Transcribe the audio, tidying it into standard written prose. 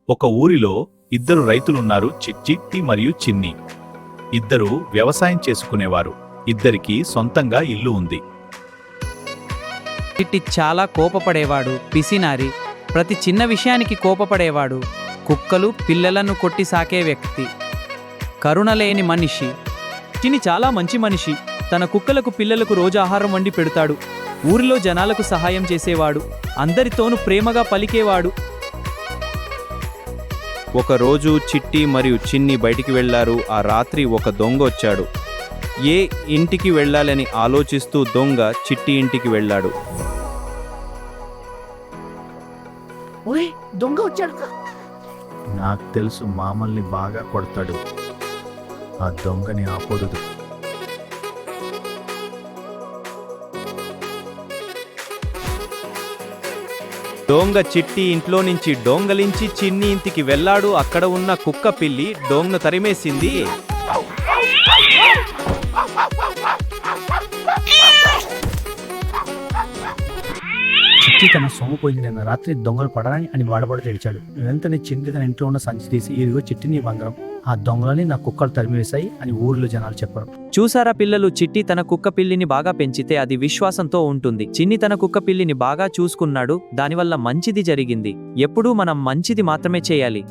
ఒక ఊరిలో ఇద్దరు రైతులున్నారు, చిట్టి మరియు చిన్ని. ఇద్దరు వ్యవసాయం చేసుకునేవారు. ఇద్దరికీ సొంతంగా ఇల్లు ఉంది. చిట్టి చాలా కోపపడేవాడు, పిసినారి. ప్రతి చిన్న విషయానికి కోపపడేవాడు. కుక్కలు పిల్లలను కొట్టి సాకే వ్యక్తి. కరుణలేని మనిషి. చిన్ని చాలా మంచి మనిషి. తన కుక్కలకు పిల్లలకు రోజు ఆహారం వండి పెడతాడు. ఊరిలో జనాలకు సహాయం చేసేవాడు. అందరితోనూ ప్రేమగా పలికేవాడు. ఒకరోజు చిట్టి మరియు చిన్ని బయటికి వెళ్లారు. ఆ రాత్రి ఒక దొంగ వచ్చాడు. ఏ ఇంటికి వెళ్ళాలని ఆలోచిస్తూ దొంగ చిట్టి ఇంటికి వెళ్ళాడు. ఓయ్ దొంగ వచ్చాడు. నాకు తెలుసు, మామల్ని బాగా కొడతాడు. ఆ దొంగని ఆపొద్దు. దొంగ చిట్టి ఇంట్లో నుంచి దొంగలించి చిన్ని ఇంటికి వెళ్ళాడు. అక్కడ ఉన్న కుక్క పిల్లి దొంగను తరిమేసింది. చిట్టి తన సొమ్ము పోయింది. రాత్రి దొంగలు పడరాని అని వాడబడి తెడిచాడు. వెంటనే చిట్టి తన ఇంట్లో ఉన్న సంచి తీసి, ఇదిగో చిట్టి నీ బంగారం, ఆ దొంగలని నా కుక్కలు తరిమివేశాయి అని ఊర్లో జనాలు చెప్పారు. చూసారా పిల్లలు, చిట్టి తన కుక్క పిల్లిని బాగా పెంచితే అది విశ్వాసంతో ఉంటుంది. చిన్ని తన కుక్క పిల్లిని బాగా చూసుకున్నాడు. దానివల్ల మంచిది జరిగింది. ఎప్పుడూ మనం మంచిది మాత్రమే చేయాలి.